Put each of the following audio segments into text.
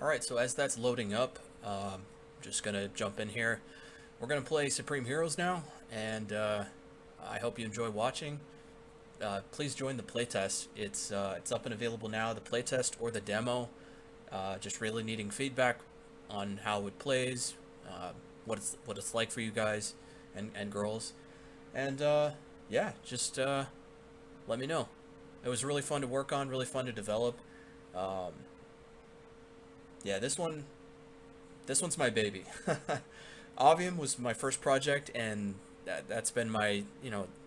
Alright, so as that's loading up, just gonna jump in here. We're gonna play Supreme Heroes now, and I hope you enjoy watching. Please join the playtest. It's up and available now, the playtest or the demo. Just really needing feedback on how it plays, what it's like for you guys and girls, and yeah, just let me know. It was really fun to work on, really fun to develop. Um, yeah, this one's my baby. Avium was my first project, and that's been my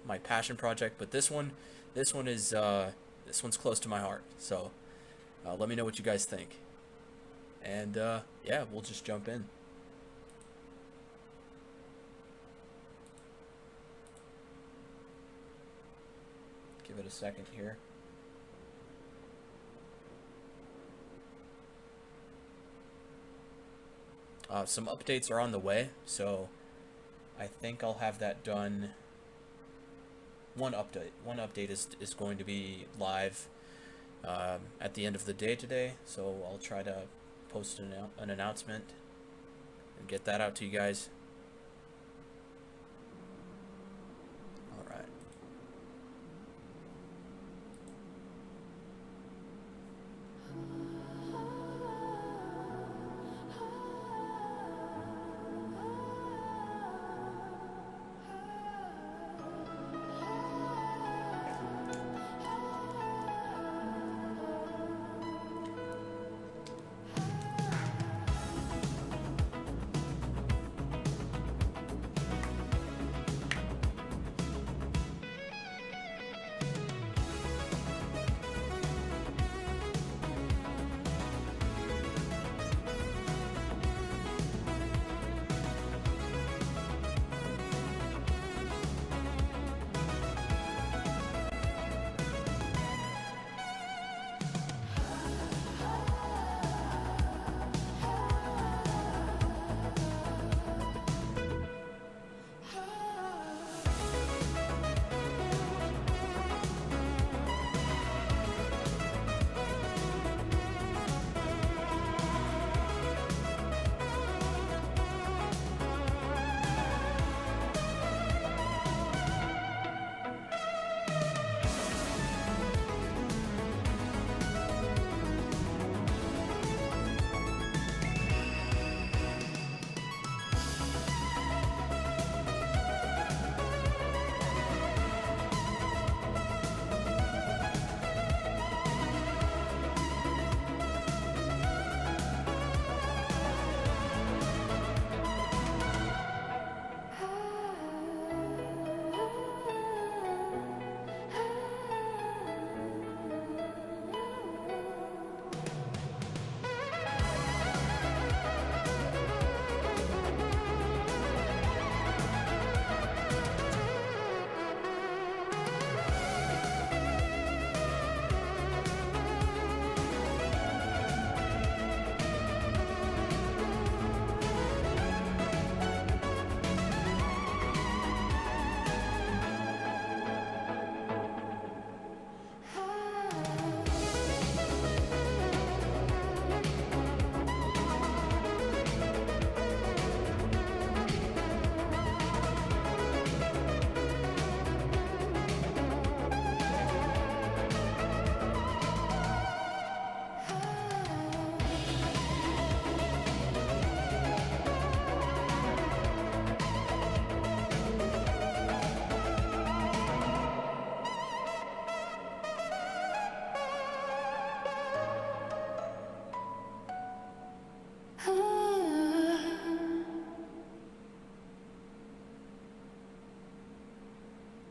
my passion project. But this one is this one's close to my heart. So let me know what you guys think, and yeah, we'll just jump in. Give it a second here. Some updates are on the way, so I think I'll have that done. One update is going to be live at the end of the day today, so I'll try to post an announcement and get that out to you guys. All right.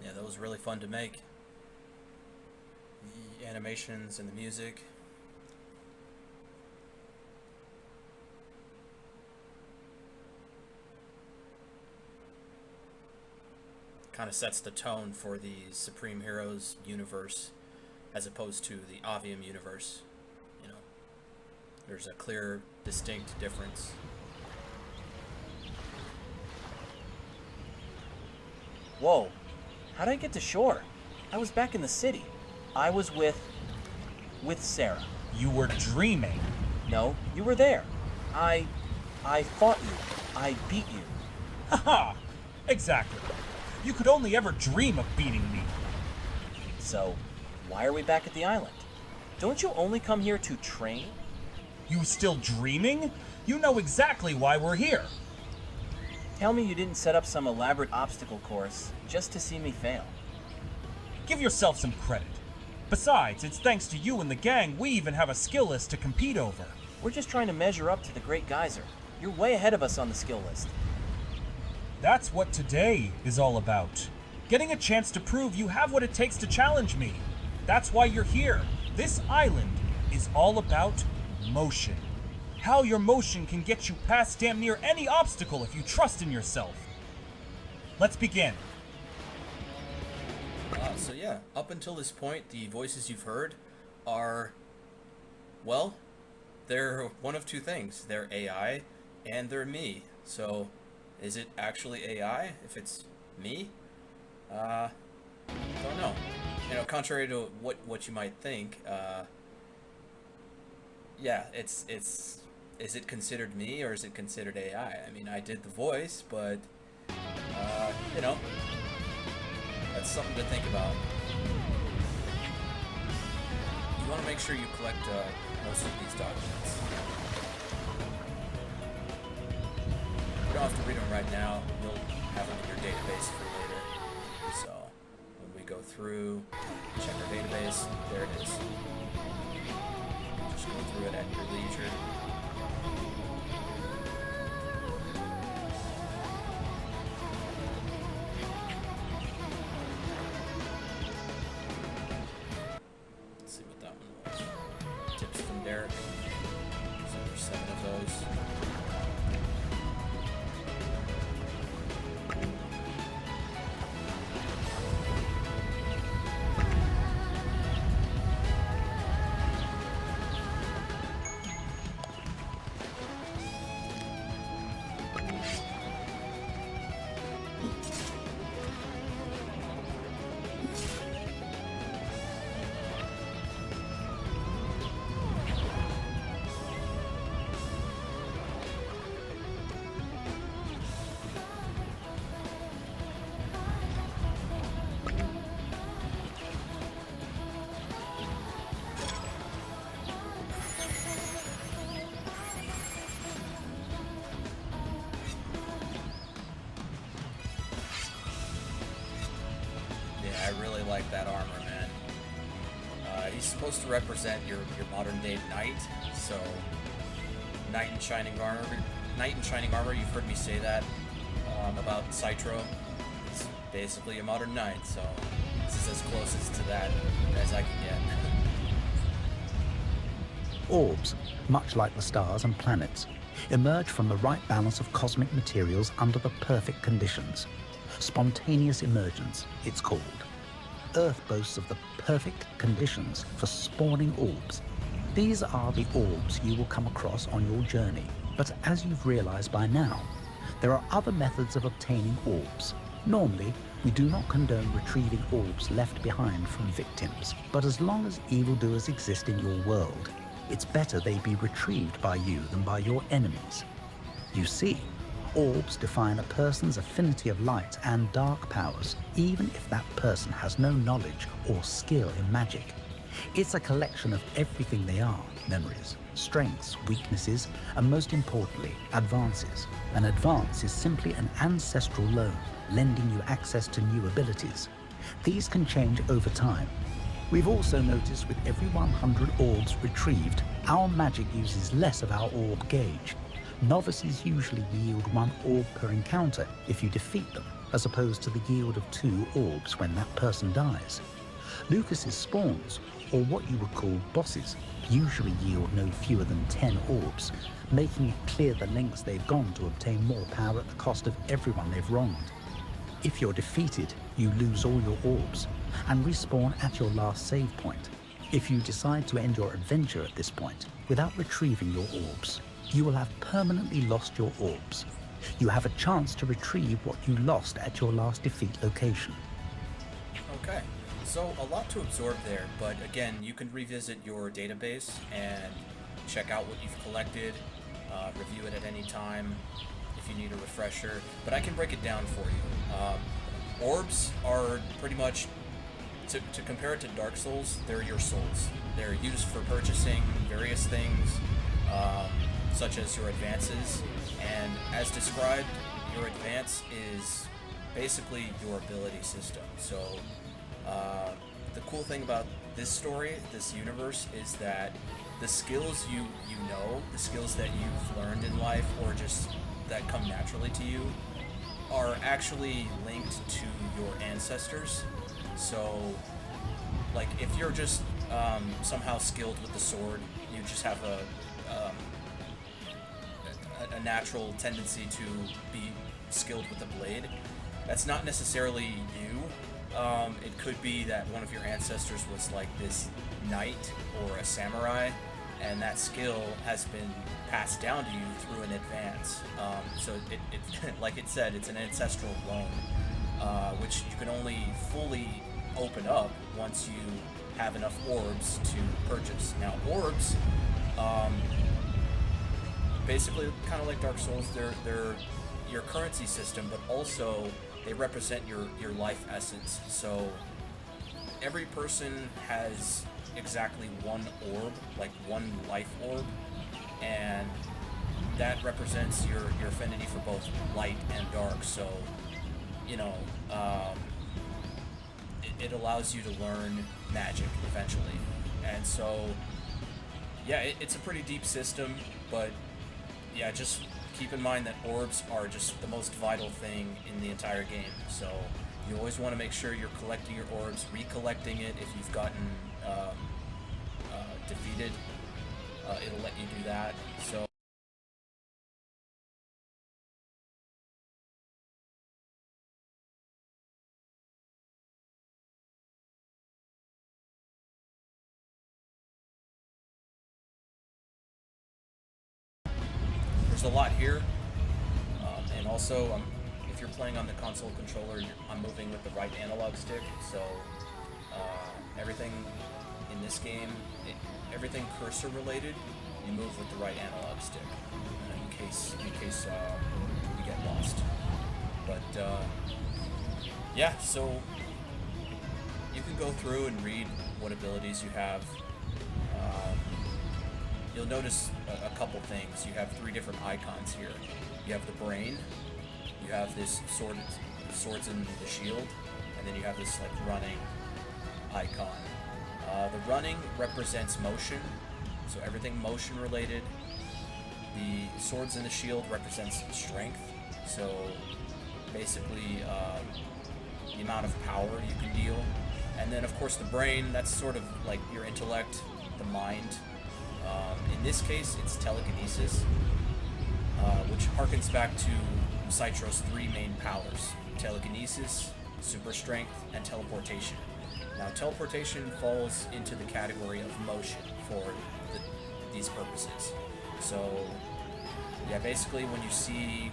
Yeah, that was really fun to make. The animations and the music. Kind of sets the tone for the Supreme Heroes universe as opposed to the Avium universe. You know, there's a clear, distinct difference. Whoa, how'd I get to shore? I was back in the city. I was with Sarah. You were dreaming. No, you were there. I fought you. I beat you. Haha! Exactly. You could only ever dream of beating me. So, why are we back at the island? Don't you only come here to train? You still dreaming? You know exactly why we're here. Tell me you didn't set up some elaborate obstacle course just to see me fail. Give yourself some credit. Besides, it's thanks to you and the gang we even have a skill list to compete over. We're just trying to measure up to the Great Geyser. You're way ahead of us on the skill list. That's what today is all about. Getting a chance to prove you have what it takes to challenge me. That's why you're here. This island is all about motion. How your motion can get you past damn near any obstacle if you trust in yourself. Let's begin. So yeah, up until this point, the voices you've heard are, well, they're one of two things. They're AI and they're me. So is it actually AI if it's me? Don't know. You know, contrary to what you might think, yeah, it's is it considered me or is it considered AI? I mean, I did the voice, but you know, that's something to think about. You want to make sure you collect most of these documents. You don't have to read them right now. You'll have them in your database for later. So when we go through, check our database, there it is. Just go through it at your leisure. Let's see what that one was. Tips from Derek. So there's 7 of those. I really like that armor, man. He's supposed to represent your modern day knight, so knight in shining armor. Knight in shining armor. You've heard me say that about Cytro. It's basically a modern knight, so this is as closest to that as I can get. Orbs, much like the stars and planets, emerge from the right balance of cosmic materials under the perfect conditions. Spontaneous emergence, it's called. Earth boasts of the perfect conditions for spawning orbs. These are the orbs you will come across on your journey, but as you've realized by now, there are other methods of obtaining orbs. Normally, we do not condone retrieving orbs left behind from victims, but as long as evildoers exist in your world, it's better they be retrieved by you than by your enemies. You see, orbs define a person's affinity of light and dark powers, even if that person has no knowledge or skill in magic. It's a collection of everything they are: memories, strengths, weaknesses, and most importantly, advances. An advance is simply an ancestral loan, lending you access to new abilities. These can change over time. We've also noticed with every 100 orbs retrieved, our magic uses less of our orb gauge. Novices usually yield 1 orb per encounter if you defeat them, as opposed to the yield of 2 orbs when that person dies. Lucas's spawns, or what you would call bosses, usually yield no fewer than 10 orbs, making it clear the lengths they've gone to obtain more power at the cost of everyone they've wronged. If you're defeated, you lose all your orbs and respawn at your last save point. If you decide to end your adventure at this point without retrieving your orbs, you will have permanently lost your orbs. You have a chance to retrieve what you lost at your last defeat location. Okay, so a lot to absorb there, but again, you can revisit your database and check out what you've collected, review it at any time if you need a refresher, but I can break it down for you. Orbs are pretty much, to compare it to Dark Souls, they're your souls. They're used for purchasing various things, such as your advances, and as described, your advance is basically your ability system. So the cool thing about this story, this universe, is that the skills you know, the skills that you've learned in life or just that come naturally to you, are actually linked to your ancestors. So like if you're just somehow skilled with the sword, you just have a natural tendency to be skilled with the blade. That's not necessarily you. It could be that one of your ancestors was like this knight or a samurai, and that skill has been passed down to you through an advance. So it like it said, it's an ancestral loan, which you can only fully open up once you have enough orbs to purchase. Now orbs, basically kind of like Dark Souls, they're your currency system, but also they represent your life essence. So every person has exactly one orb, like one life orb, and that represents your affinity for both light and dark. So, you know, it allows you to learn magic eventually. And so, yeah, it's a pretty deep system, but yeah, just keep in mind that orbs are just the most vital thing in the entire game. So you always want to make sure you're collecting your orbs, recollecting it if you've gotten defeated. It'll let you do that. So there's a lot here, and also if you're playing on the console controller, I'm moving with the right analog stick, so everything in this game, everything cursor related, you move with the right analog stick, in case you get lost. But yeah, so you can go through and read what abilities you have. You'll notice a couple things. You have 3 different icons here. You have the brain, you have this swords in the shield, and then you have this like running icon. The running represents motion, so everything motion related. The swords in the shield represents strength, so basically the amount of power you can deal. And then of course the brain, that's sort of like your intellect, the mind. In this case, it's telekinesis, which harkens back to Cytro's 3 main powers: telekinesis, super strength, and teleportation. Now, teleportation falls into the category of motion for these purposes. So, yeah, basically when you see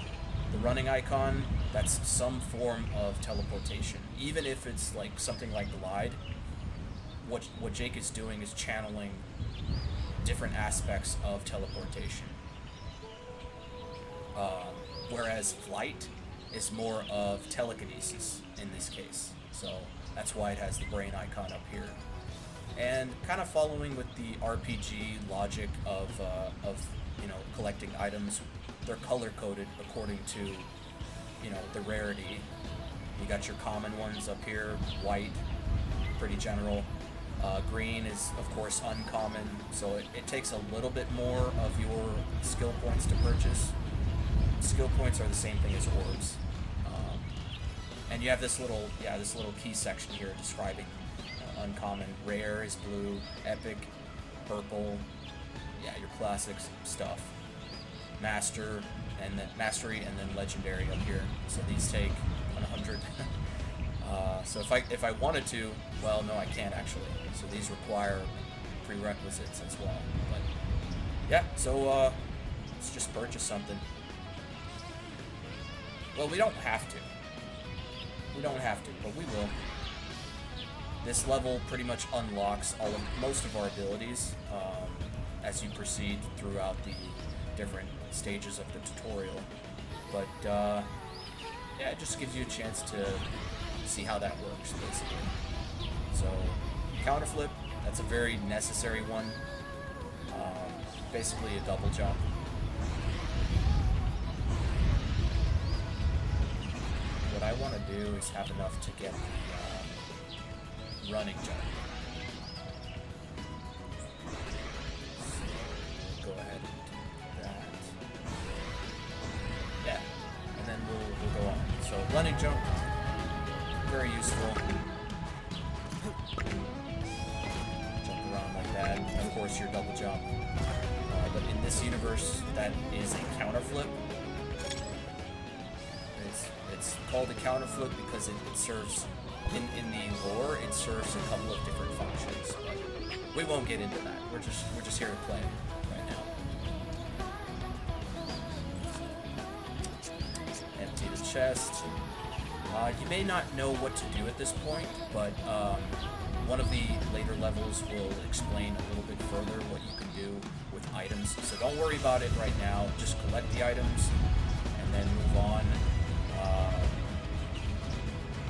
the running icon, that's some form of teleportation. Even if it's like something like glide, what Jake is doing is channeling different aspects of teleportation. Whereas flight is more of telekinesis in this case. So that's why it has the brain icon up here. And kind of following with the RPG logic of collecting items, they're color coded according to, the rarity. You got your common ones up here, white, pretty general. Green is, of course, uncommon, so it takes a little bit more of your skill points to purchase. Skill points are the same thing as orbs. And you have this little key section here describing uncommon. Rare is blue, epic, purple, yeah, your classics stuff. Master, and then mastery, and then legendary up here. So these take 100. So if I wanted to, well, no, I can't actually. So these require prerequisites as well. But yeah, so let's just purchase something. Well, we don't have to. We don't have to, but we will. This level pretty much unlocks most of our abilities. as you proceed throughout the different stages of the tutorial. But yeah, it just gives you a chance to see how that works, basically. So, counter flip, that's a very necessary one. Basically a double jump. What I want to do is have enough to get the running jump. So we'll go ahead and do that. Yeah, and then we'll go on. So running jump, very useful. Jump around like that. And of course, your double jump. But in this universe, that is a counter flip. It's called a counter flip because it serves, in the lore, it serves a couple of different functions. But we won't get into that. We're just here to play right now. Empty the chest. You may not know what to do at this point, but one of the later levels will explain a little bit further what you can do with items. So don't worry about it right now. Just collect the items and then move on.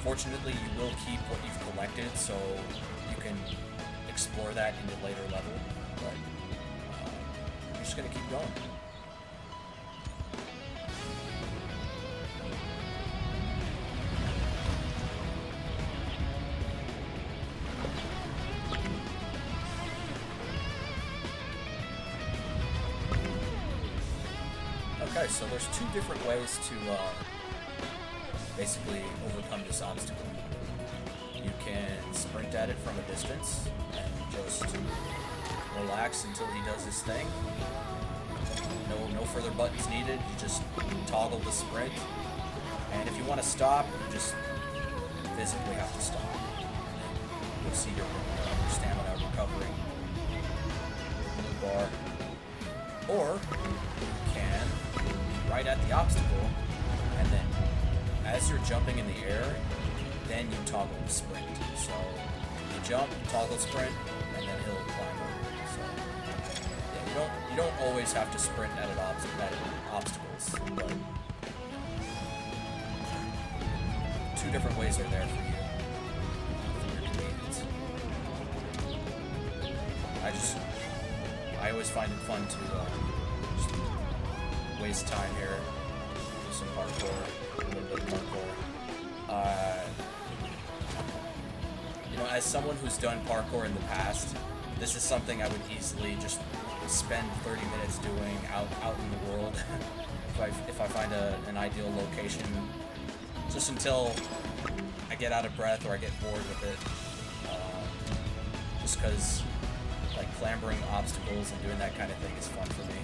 Fortunately, you will keep what you've collected, so you can explore that in the later level. But you're just gonna keep going. Okay, so there's two different ways to basically overcome this obstacle. You can sprint at it from a distance and just relax until he does his thing. No further buttons needed. You just toggle the sprint. And if you want to stop, you just physically have to stop. And you'll see your stamina recovering. Blue bar. Or you can right at the obstacle, and then as you're jumping in the air, then you toggle the sprint. So you jump, toggle sprint, and then he'll climb over. So yeah, you don't always have to sprint at obstacles, but two different ways are there for you for your convenience. I always find it fun to just waste time here, do some parkour, a little bit of parkour. You know, as someone who's done parkour in the past, this is something I would easily just spend 30 minutes doing out in the world if I find an ideal location, just until I get out of breath or I get bored with it. Just because like clambering obstacles and doing that kind of thing is fun for me.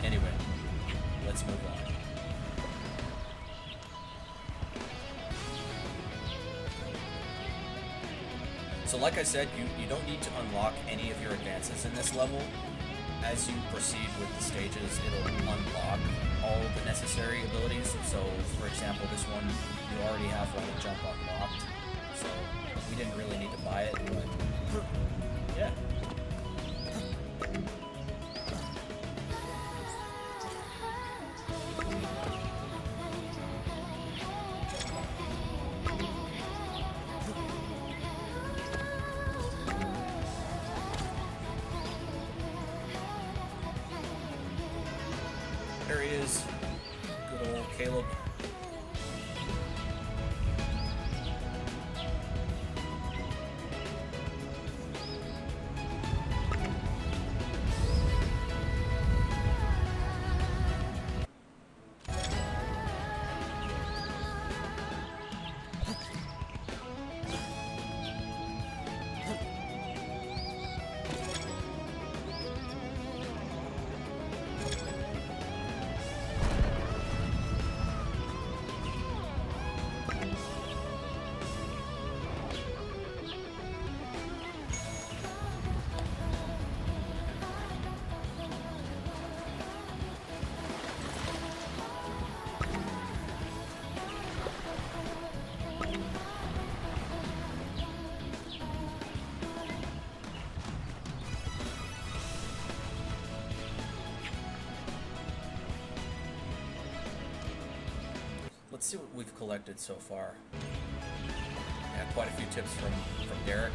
Anyway, let's move on. So like I said, you don't need to unlock any of your advances in this level. As you proceed with the stages, it'll unlock all the necessary abilities. So, for example, this one, you already have running jump unlocked. So, we didn't really need to buy it, but yeah. There he is, good old Caleb. let's see what we've collected so far. Yeah, quite a few tips from Derek.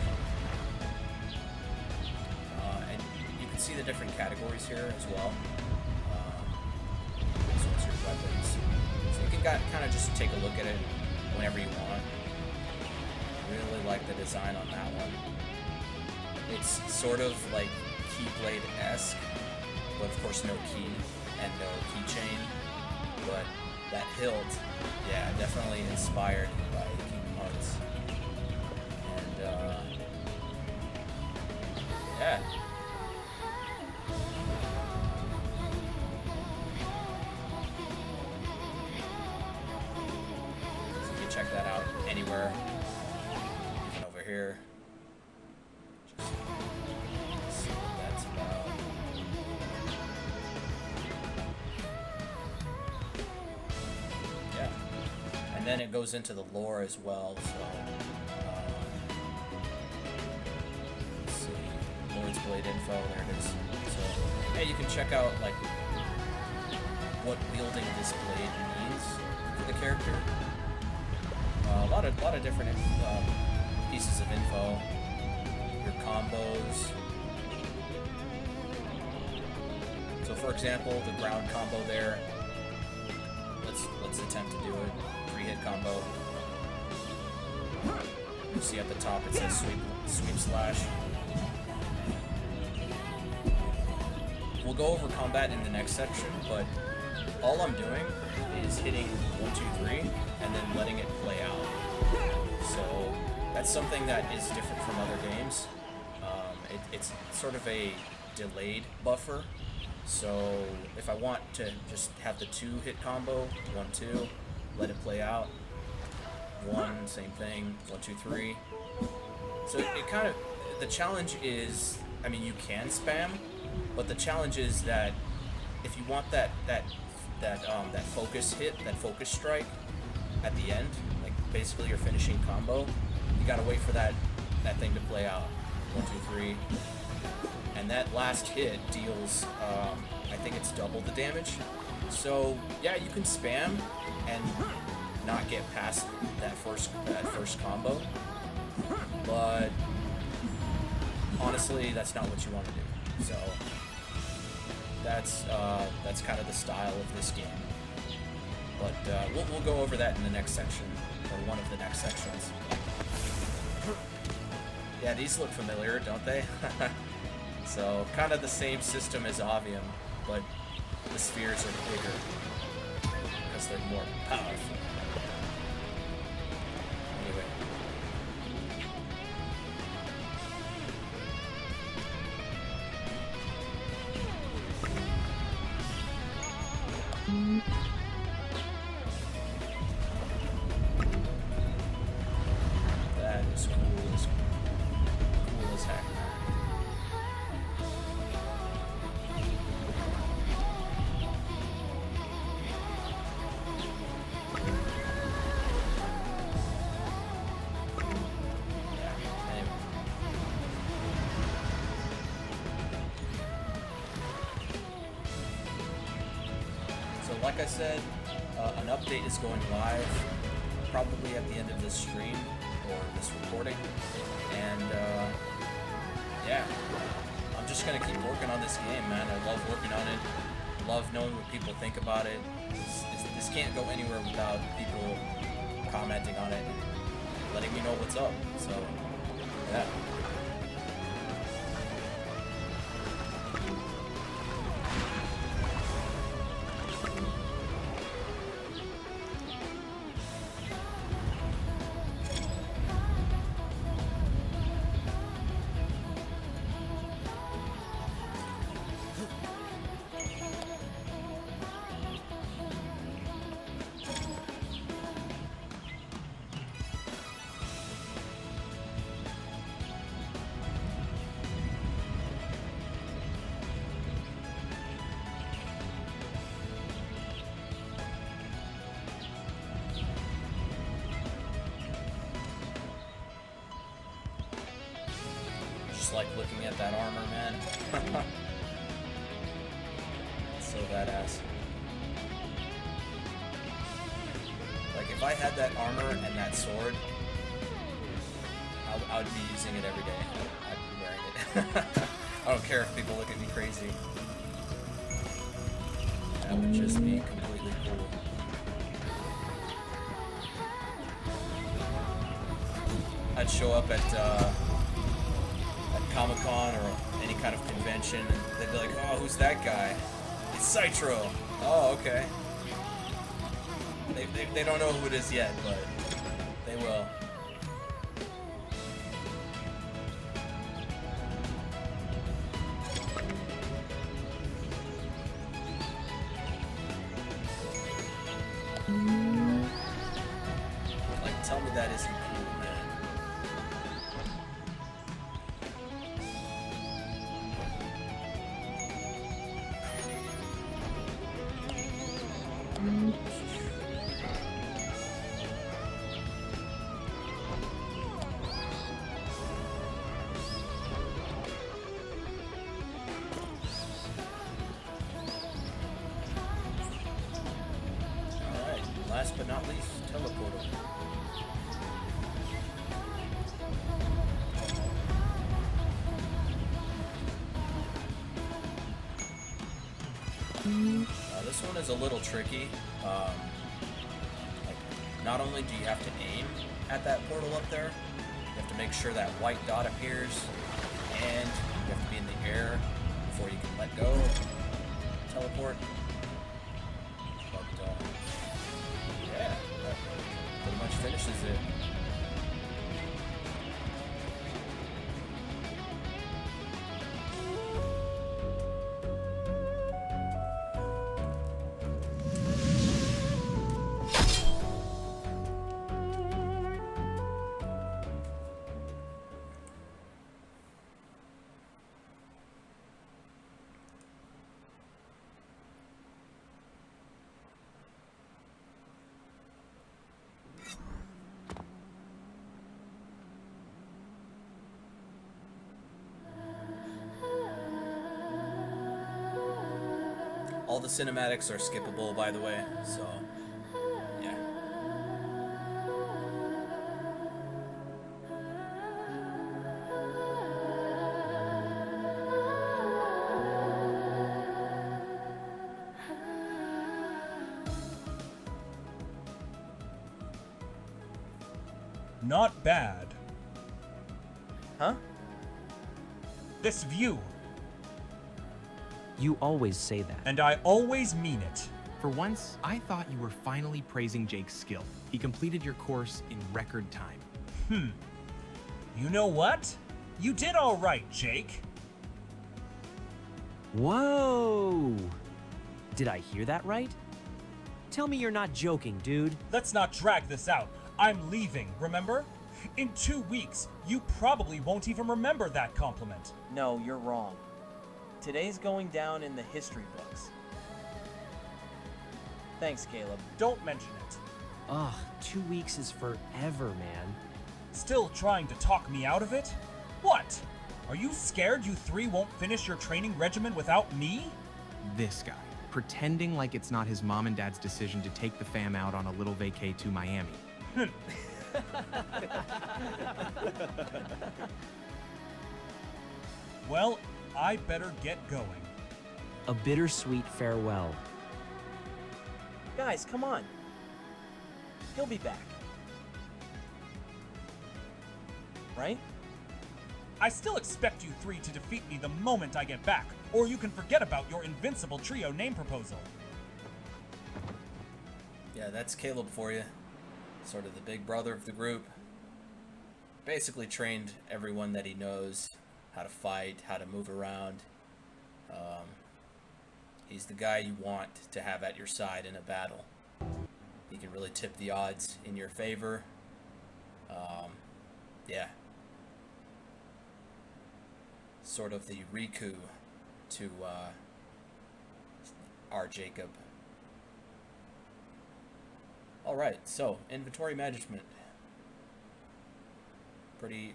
And you can see the different categories here as well. So it's your weapons. So you can kind of just take a look at it whenever you want. Really like the design on that one. It's sort of like Keyblade-esque, but of course no key and no keychain. But that hilt, yeah, definitely inspired by Kingdom Hearts. And yeah. So you can check that out anywhere. Even over here. Just see what that's about. Yeah. And then it goes into the lore as well, so let's see. Lord's Blade info, there it is. So yeah, you can check out like what wielding this blade means for the character. A lot of different pieces of info. Your combos. So for example, the ground combo there. Let's attempt to do it. 3-hit combo. You see at the top it says sweep slash. We'll go over combat in the next section, but all I'm doing is hitting 1, 2, 3 and then letting it play out. So that's something that is different from other games. It's sort of a delayed buffer. So if I want to just have the 2-hit combo, 1, 2, let it play out. 1, same thing, 1, 2, 3. So it kind of, the challenge is, I mean, you can spam, but the challenge is that if you want that focus hit, that focus strike at the end, like basically your finishing combo, you gotta wait for that thing to play out. 1, 2, 3. And that last hit deals, I think it's double the damage. So yeah, you can spam and not get past that first combo, but honestly, that's not what you want to do. So that's kind of the style of this game. But we'll go over that in the next section, or one of the next sections. Yeah, these look familiar, don't they? So, kind of the same system as Avium, but the spheres are bigger because they're more powerful. Anyway. That is cool as heck. Like I said, an update is going live probably at the end of this stream or this recording, and yeah, I'm just gonna keep working on this game, man. I love working on it. I love knowing what people think about it. This can't go anywhere without people commenting on it and letting me know what's up. So yeah. Like looking at that armor, man. It's so badass. Like Like, if I had that armor and that sword, I would be using it every day. I'd be wearing it. I don't care if people look at me crazy. That would just be completely cool. I'd show up at Comic-Con or any kind of convention, and they'd be like, "Oh, who's that guy?" It's Cytro. Oh, okay. They don't know who it is yet, but they will. Like, tell me that isn't cool, man. Alright, last but not least, teleporter. This one is a little tricky. Like, not only do you have to aim at that portal up there, you have to make sure that white dot appears, and you have to be in the air before you can let go, teleport. But yeah, that pretty much finishes it. All the cinematics are skippable, by the way, so yeah. Not bad. Huh? This view, You always say that. and I always mean it. For once, I thought you were finally praising Jake's skill. He completed your course in record time. You know what? You did all right, Jake. Whoa! Did I hear that right? Tell me you're not joking, dude. Let's not drag this out. I'm leaving, remember? In 2 weeks, you probably won't even remember that compliment. No, you're wrong. Today's going down in the history books. Thanks, Caleb. Don't mention it. Ugh, 2 weeks is forever, man. Still trying to talk me out of it? What? Are you scared you three won't finish your training regimen without me? This guy, pretending like it's not his mom and dad's decision to take the fam out on a little vacay to Miami. Well, I better get going. A bittersweet farewell. Guys, come on. He'll be back. Right? I still expect you three to defeat me the moment I get back, or you can forget about your invincible trio name proposal. Yeah, that's Caleb for you. Sort of the big brother of the group. Basically trained everyone that he knows how to fight, how to move around. He's the guy you want to have at your side in a battle. He can really tip the odds in your favor. Yeah. Sort of the Riku to our Jacob. Alright, so inventory management. Pretty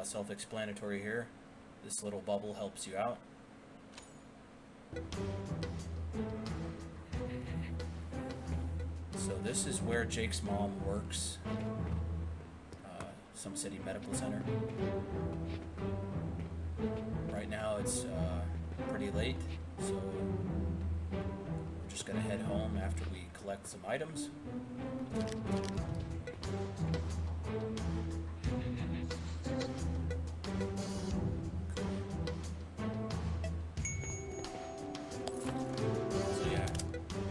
self-explanatory here. This little bubble helps you out. So this is where Jake's mom works. Some city medical center. Right now it's pretty late, so we're just gonna head home after we collect some items. So yeah,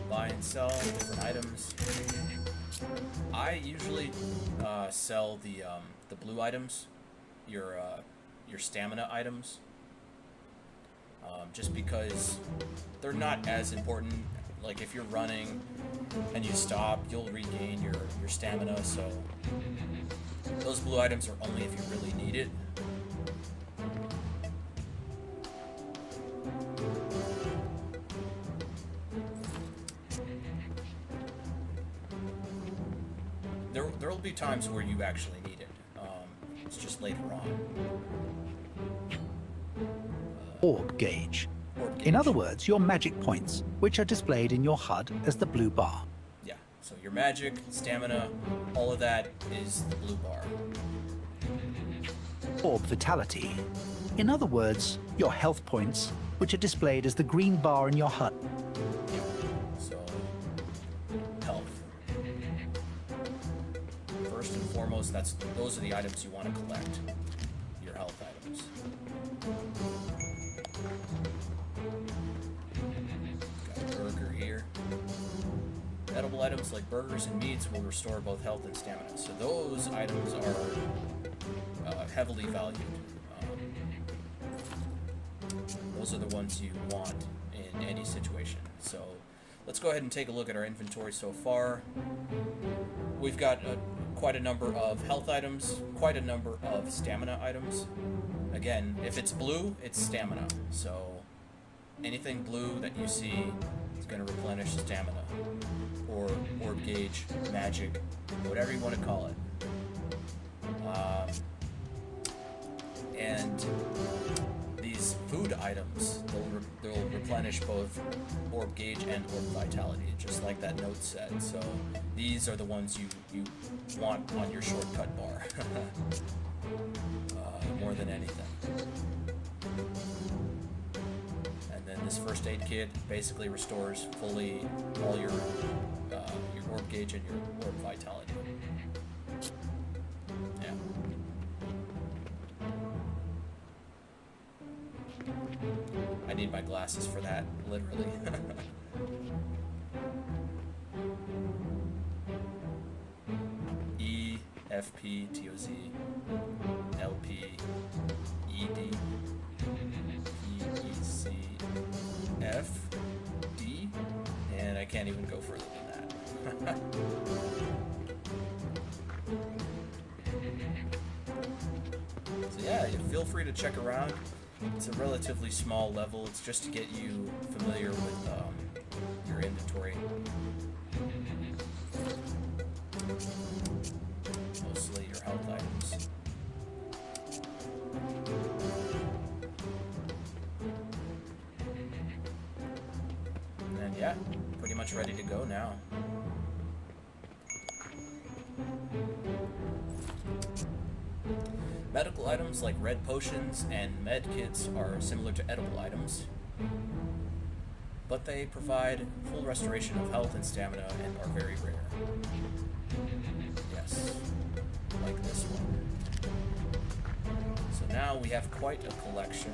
buy and sell different items. I usually sell the blue items, your stamina items, just because they're not as important. Like if you're running and you stop, you'll regain your stamina. So those blue items are only if you really need it. There will be times where you actually need it. It's just later on. Orb gauge. Orb gauge. In other words, your magic points, which are displayed in your HUD as the blue bar. Yeah, so your magic, stamina, all of that is the blue bar. Orb vitality. In other words, your health points, which are displayed as the green bar in your HUD. Yeah, so health. First and foremost, those are the items you want to collect. Your health items. Got a burger here. Edible items like burgers and meats will restore both health and stamina. So those items are heavily valued. Those are the ones you want in any situation. So let's go ahead and take a look at our inventory so far. We've got quite a number of health items, quite a number of stamina items. Again, if it's blue, it's stamina. So anything blue that you see is going to replenish stamina, or orb gauge, magic, whatever you want to call it. And these food items, they'll replenish both orb gauge and orb vitality, just like that note said. So these are the ones you want on your shortcut bar, more than anything. And then this first aid kit basically restores fully all your orb gauge and your orb vitality. Yeah. I need my glasses for that, literally. E, F, P, T, O, Z, L, P, E, D, P, E, C, F, D, and I can't even go further than that. So yeah, feel free to check around. It's a relatively small level. It's just to get you familiar with your inventory. Mostly your health items. And then yeah, pretty much ready to go now. Medical items like red potions and med kits are similar to edible items, but they provide full restoration of health and stamina and are very rare. Yes, like this one. So now we have quite a collection.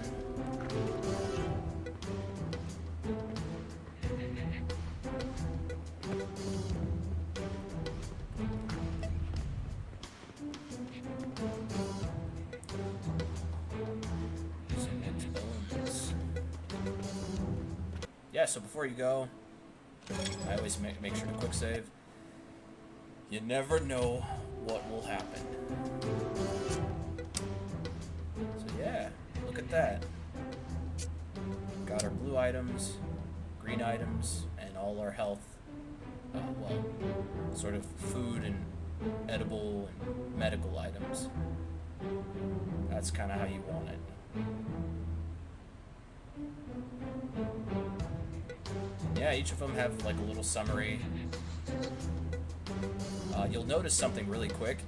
Yeah, so before you go, I always make sure to quick save. You never know what will happen. So yeah, look at that. Got our blue items, green items, and all our health, well, sort of food and edible and medical items. That's kind of how you want it. Yeah, each of them have like a little summary you'll notice something really quick.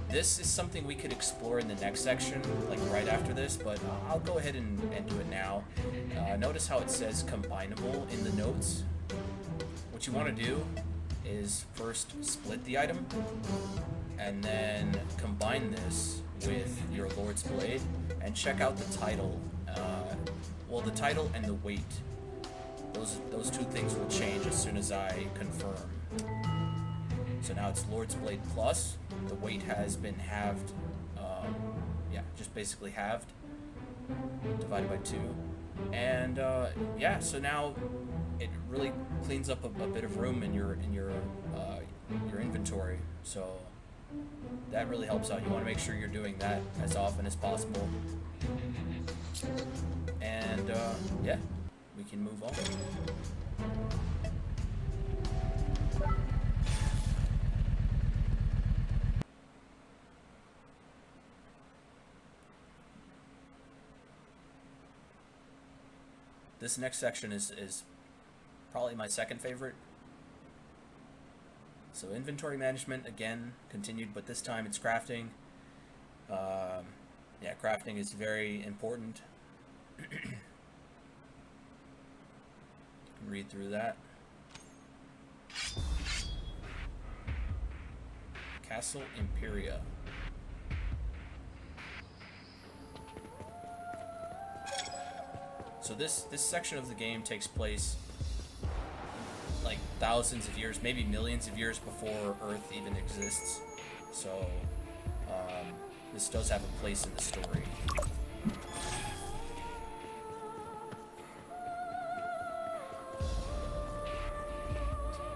This is something we could explore in the next section, like right after this, but I'll go ahead and do it now. Notice how it says combinable in the notes. What you want to do is first split the item, and then combine this with your Lord's Blade, and check out the title. Well, the title and the weight. Those two things will change as soon as I confirm. So now it's Lord's Blade Plus. The weight has been halved. Yeah, just basically halved, divided by 2. And yeah, so now it really cleans up a bit of room in your inventory. So that really helps out. You want to make sure you're doing that as often as possible. And yeah, we can move on. This next section is probably my second favorite. So inventory management, again, continued, but this time it's crafting. Yeah, crafting is very important. Read through that. Castle Empyrea. So this section of the game takes place like thousands of years, maybe millions of years before Earth even exists. So this does have a place in the story.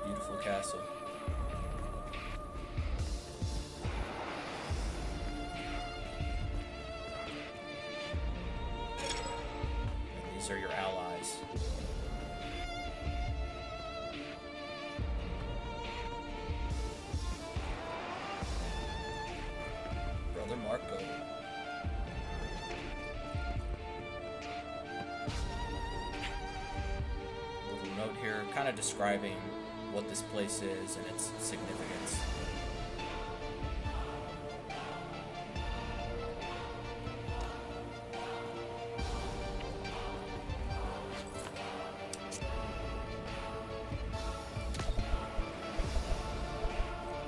Beautiful castle. And these are your allies. Brother Marco. Little note here, kind of describing what this place is and its significance.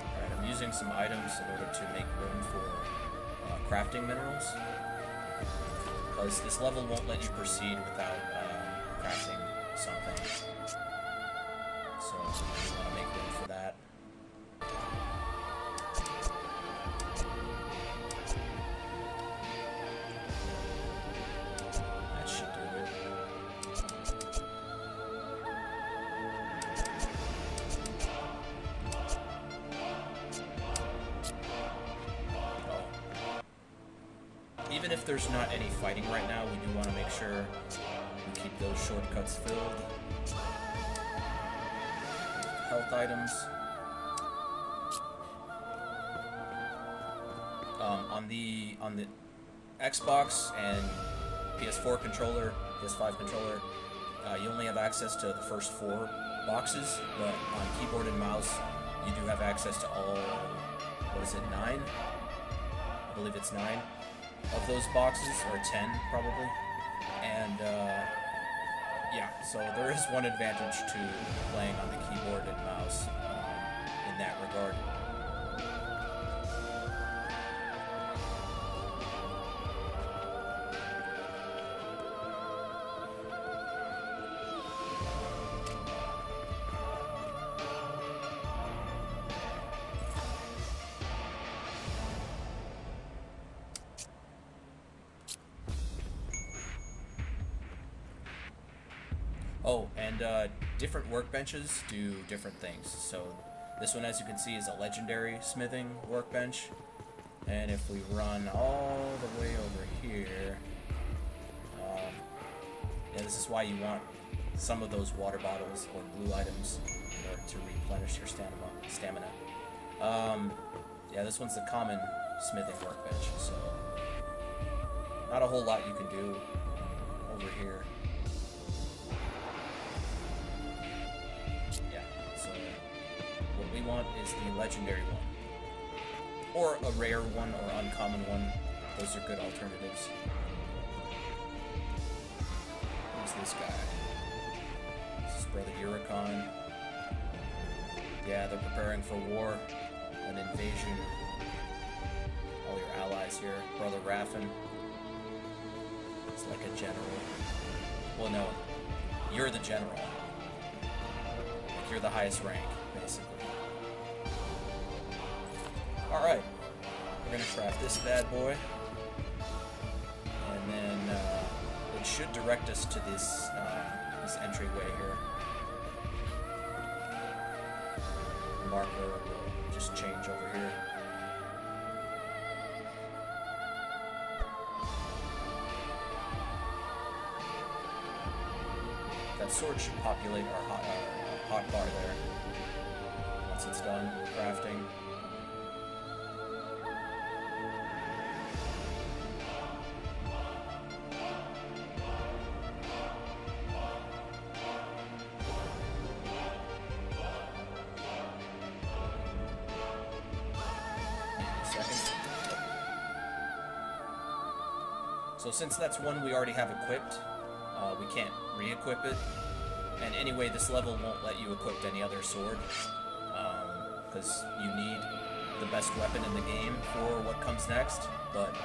Alright, I'm using some items in order to make room for crafting minerals, because this level won't let you proceed without crafting something. So we want to make room for that. That should do it. Even if there's not any fighting right now, we do want to make sure we keep those shortcuts filled. Health items. On the Xbox and PS4 controller, PS5 controller, you only have access to the first 4 boxes, but on keyboard and mouse, you do have access to all, what is it, 9? I believe it's 9 of those boxes, or 10 probably. And yeah, so there is one advantage to playing on the keyboard and mouse in that regard. Oh, and different workbenches do different things. So this one, as you can see, is a legendary smithing workbench. And if we run all the way over here, yeah, this is why you want some of those water bottles or blue items in order to replenish your stamina. Yeah, this one's the common smithing workbench, so not a whole lot you can do over here. we want is the legendary one. Or a rare one or uncommon one. Those are good alternatives. Who's this guy? This is Brother Uricon. Yeah, they're preparing for war, an invasion. All your allies here. Brother Raffin. It's like a general. Well, no. You're the general. Like, you're the highest rank, basically. Alright. We're gonna craft this bad boy. And then, it should direct us to this, this entryway here. Marker will just change over here. That sword should populate our hot bar there once it's done crafting. So since that's one we already have equipped, we can't re-equip it. And anyway, this level won't let you equip any other sword, because you need the best weapon in the game for what comes next. But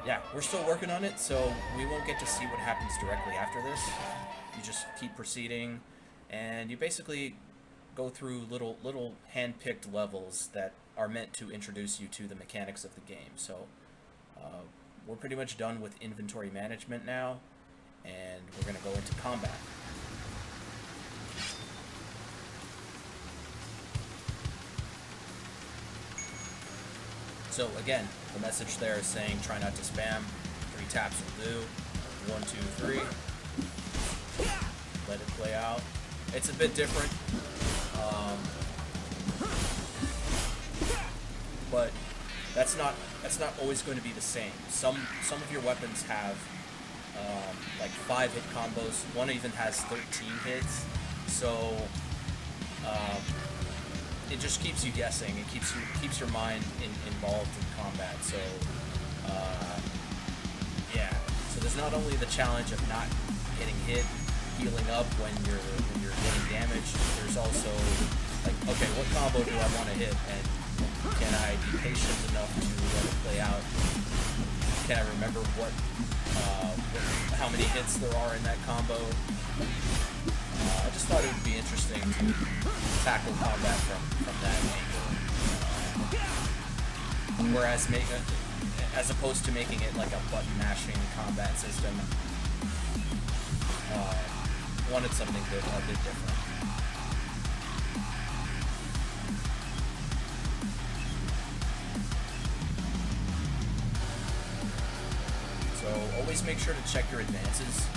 yeah, we're still working on it, so we won't get to see what happens directly after this. You just keep proceeding, and you basically go through little hand-picked levels that are meant to introduce you to the mechanics of the game. So we're pretty much done with inventory management now, and we're going to go into combat. So again, the message there is saying try not to spam. 3 taps will do. 1, 2, 3. Let it play out. It's a bit different, but that's not always going to be the same. Some of your weapons have like 5 hit combos. One even has 13 hits. So it just keeps you guessing. It keeps your mind involved in combat. So yeah. So there's not only the challenge of not getting hit, healing up when you're getting damaged. There's also like, okay, what combo do I want to hit, and can I be patient enough to let it play out? Can I remember how many hits there are in that combo? I just thought it would be interesting to tackle combat from that angle. Whereas as opposed to making it like a button mashing combat system, wanted something a bit different. So always make sure to check your advances.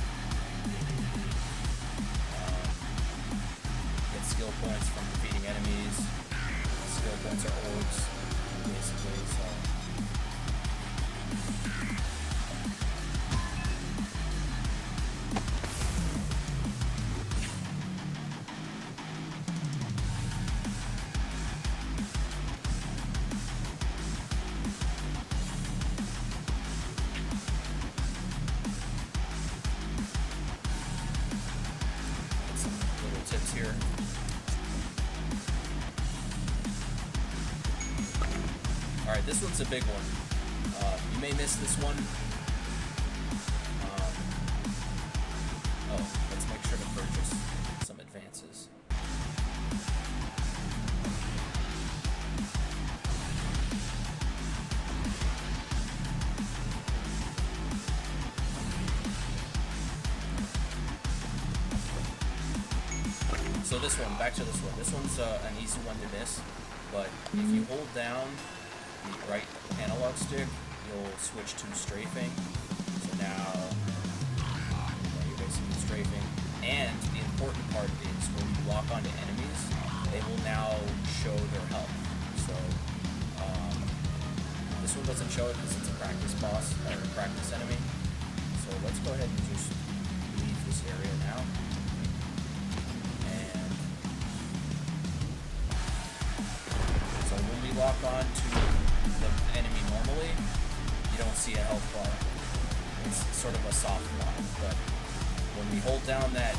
Get skill points from defeating enemies. Skill points are orbs, basically. So. Here. Alright, this one's a big one. You may miss this one. Oh, let's make sure to purchase some advances. So this one, back to this one. This one's an easy one to miss, but if you hold down the right analog stick, you'll switch to strafing. So now you're basically strafing. And the important part is when you lock onto enemies, they will now show their health. So this one doesn't show it because it's a practice boss, or a practice enemy. So let's go ahead and just leave this area now. lock on to the enemy normally, you don't see a health bar. It's sort of a soft lock, but when we hold down that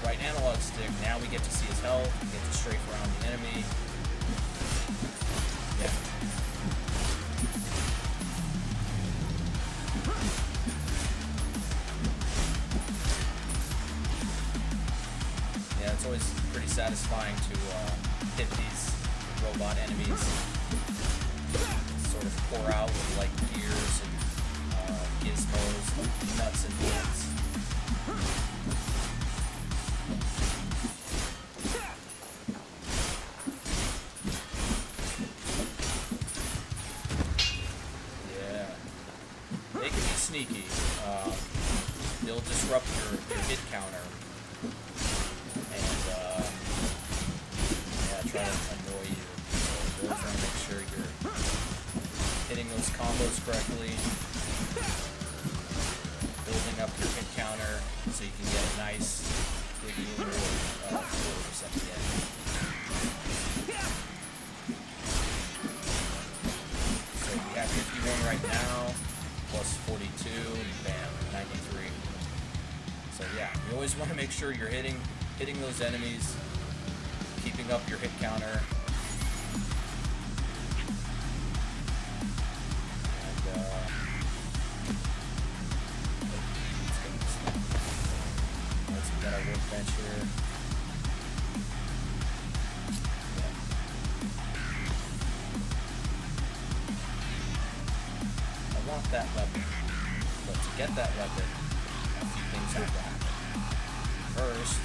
right analog stick, now we get to see his health, we get to strafe around the enemy. Yeah. Yeah, it's always pretty satisfying to hit these robot enemies. Sort of pour out with like gears and gizmos, nuts and bolts. Yeah, they can be sneaky. They'll disrupt your hit counter and yeah, try to annoy you. So really trying to make sure you're hitting those combos correctly, building up your hit counter so you can get a nice big force at the end. So we have 51 right now, plus 42, bam, 93. So yeah, you always want to make sure you're hitting those enemies, keeping up your hit counter. Workbench here. Yeah. I want that weapon, but to get that weapon, a few things have to happen. First,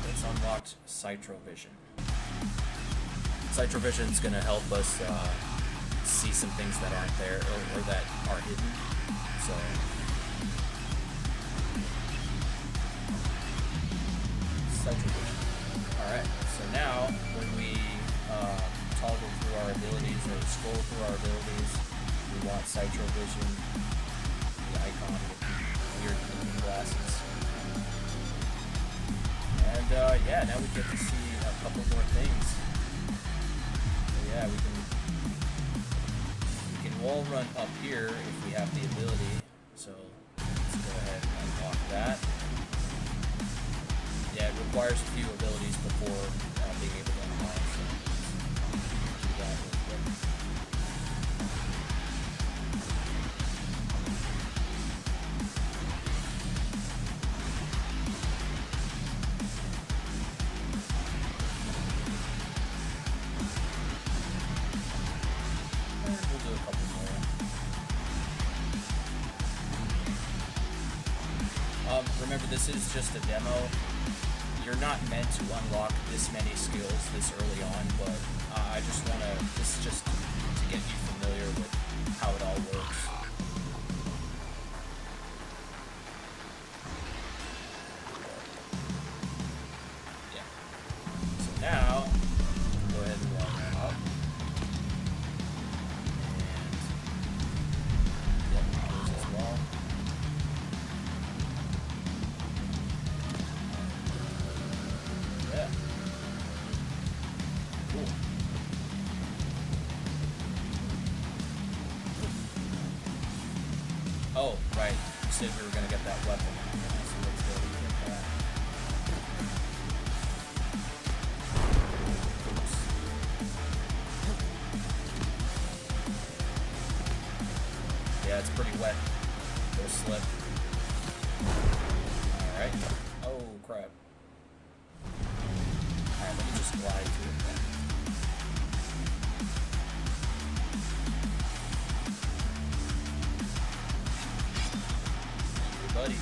it's unlocked Cytro-Vision. Cytro-Vision is going to help us see some things that aren't there or that are hidden. So. Alright, so now when we toggle through our abilities or scroll through our abilities, we want Cytro-Vision, the icon with the weird looking glasses. And yeah, now we get to see a couple more things. So yeah, we can wall run up here if we have the ability. So let's go ahead and unlock that. Yeah, it requires a few abilities before being able to unlock, so do that real quick. And we'll do a couple more. Remember, this is just a demo. You're not meant to unlock this many skills this early on, but I just want to, this is just to get you familiar with how it all works. Yeah. So now, go ahead and wall that up. And, yep, others as well. Yeah. Cool. Oh, right. You said we were going to get that weapon. So let's go and get that. Oops. Yeah, it's pretty wet. Go slip. Alright. Oh, crap. Alright, let me just glide to it then. Buddy.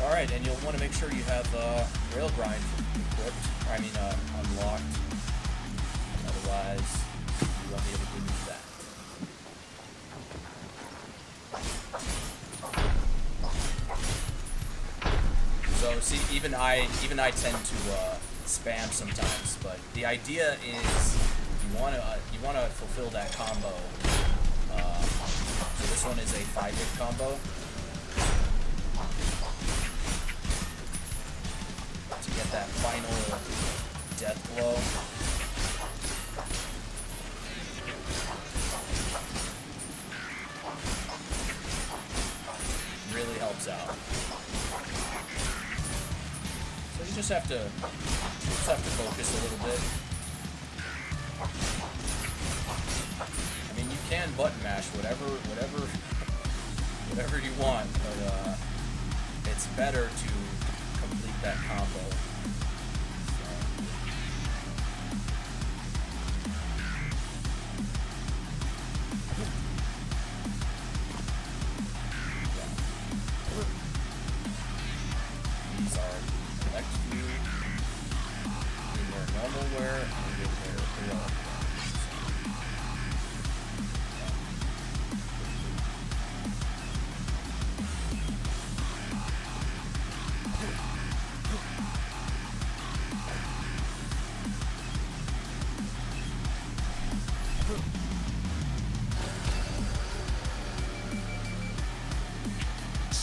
Alright, and you'll want to make sure you have rail grind equipped, unlocked. Otherwise, you won't be able to do that. So see, even I tend to spam sometimes, but the idea is you wanna fulfill that combo. So this one is a 5-hit combo. To get that final death blow. Really helps out. So you just have to focus a little bit. I mean, you can button mash whatever you want, but it's better to complete that combo. These are select view, wear normal wear, and wear heroic wear.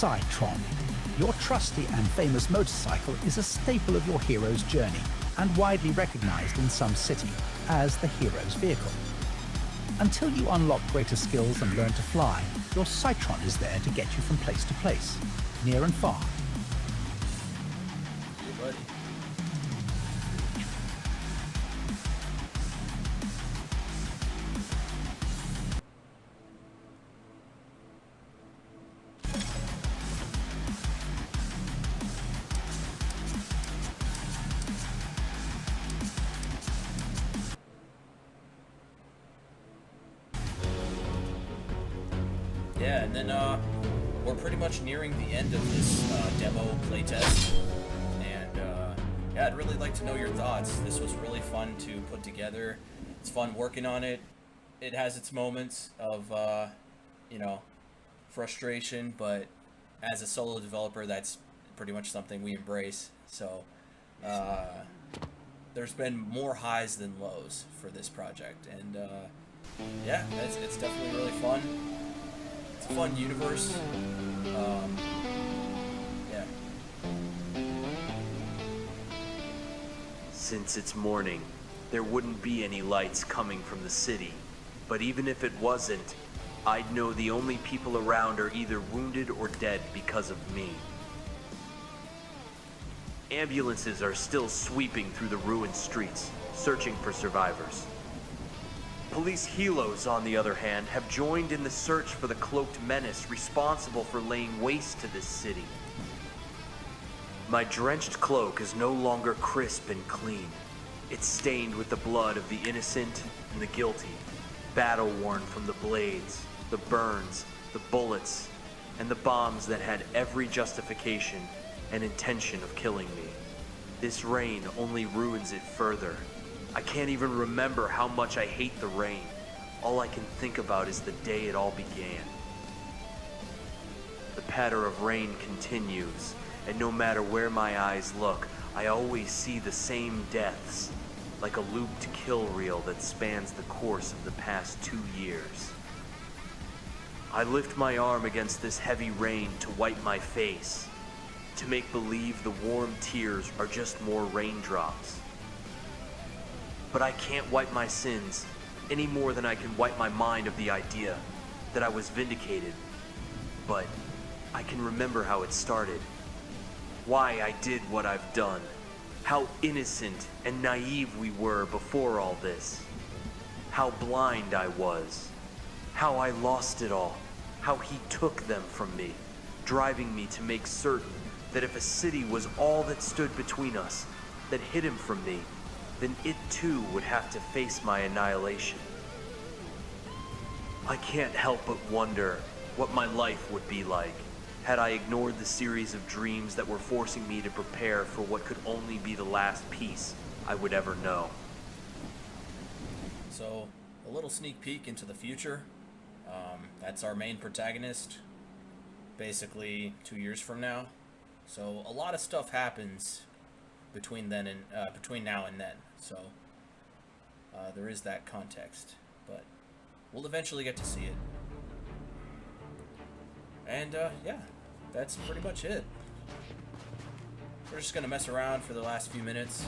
Cytron. Your trusty and famous motorcycle is a staple of your hero's journey and widely recognized in some city as the hero's vehicle. Until you unlock greater skills and learn to fly, your Cytron is there to get you from place to place, near and far. Hey, buddy. Yeah, and then we're pretty much nearing the end of this demo playtest, and yeah, I'd really like to know your thoughts. This was really fun to put together. It's fun working on it. It has its moments of, you know, frustration, but as a solo developer, that's pretty much something we embrace. So there's been more highs than lows for this project, and yeah, it's definitely really fun. It's a fun universe. Yeah. Since it's morning, there wouldn't be any lights coming from the city. But even if it wasn't, I'd know the only people around are either wounded or dead because of me. Ambulances are still sweeping through the ruined streets, searching for survivors. Police helos, on the other hand, have joined in the search for the cloaked menace responsible for laying waste to this city. My drenched cloak is no longer crisp and clean. It's stained with the blood of the innocent and the guilty, battle-worn from the blades, the burns, the bullets, and the bombs that had every justification and intention of killing me. This rain only ruins it further. I can't even remember how much I hate the rain. All I can think about is the day it all began. The patter of rain continues, and no matter where my eyes look, I always see the same deaths, like a looped kill reel that spans the course of the past 2 years. I lift my arm against this heavy rain to wipe my face, to make believe the warm tears are just more raindrops. But I can't wipe my sins any more than I can wipe my mind of the idea that I was vindicated. But I can remember how it started, why I did what I've done, how innocent and naive we were before all this, how blind I was, how I lost it all, how he took them from me, driving me to make certain that if a city was all that stood between us, that hid him from me, then it too would have to face my annihilation. I can't help but wonder what my life would be like had I ignored the series of dreams that were forcing me to prepare for what could only be the last peace I would ever know. So, a little sneak peek into the future. That's our main protagonist, basically 2 years from now. So, a lot of stuff happens between then and between now and then. So, there is that context, but we'll eventually get to see it. And yeah, that's pretty much it. we're just gonna mess around for the last few minutes.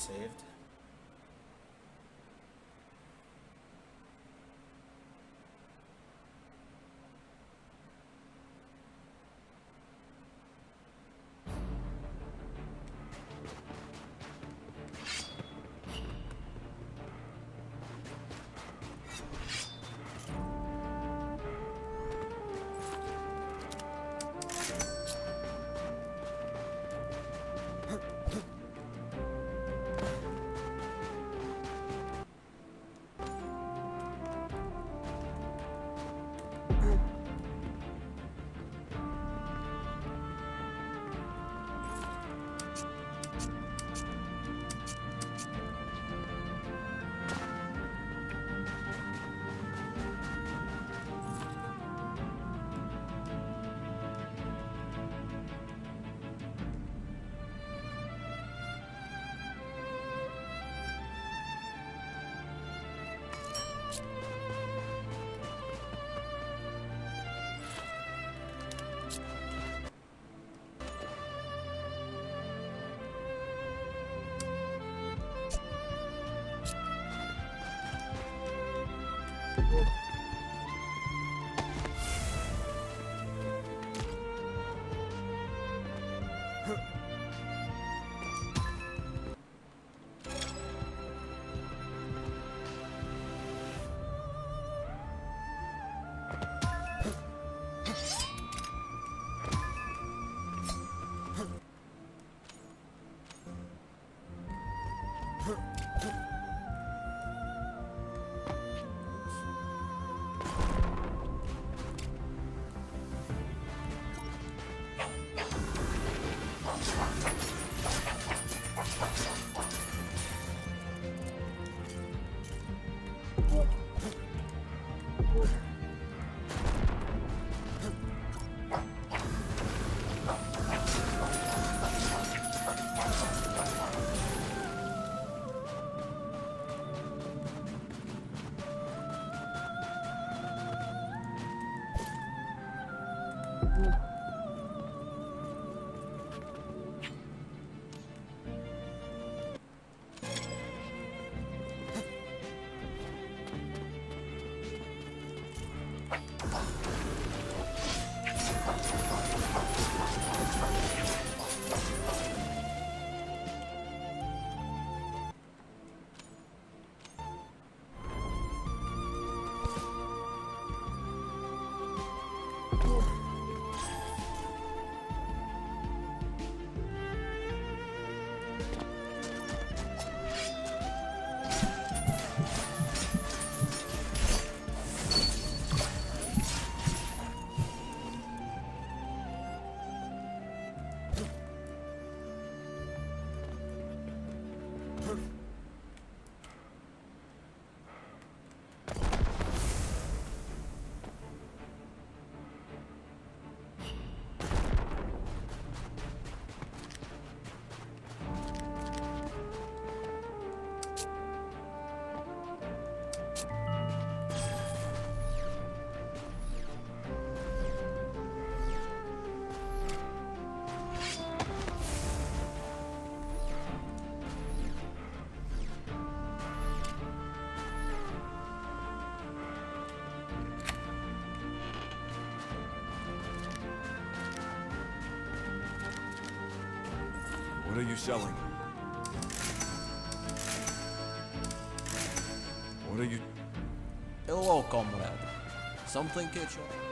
Saved. What are you selling? What are you... Hello, comrade. Something catch you?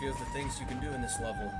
few of the things you can do in this level.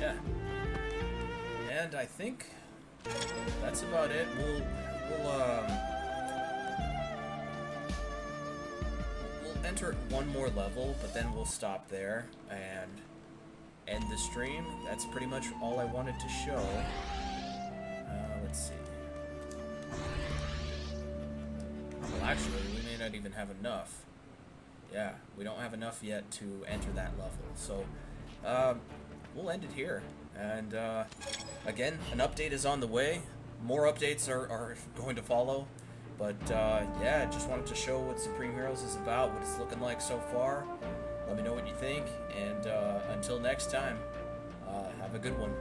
Yeah. And I think that's about it. We'll enter one more level, but then we'll stop there and end the stream. That's pretty much all I wanted to show. Let's see. Well, actually, we may not even have enough. Yeah, we don't have enough yet to enter that level. So, we'll end it here. And, again, an update is on the way. More updates are going to follow. But, yeah, just wanted to show what Supreme Heroes is about, what it's looking like so far. Let me know what you think. And, until next time, have a good one.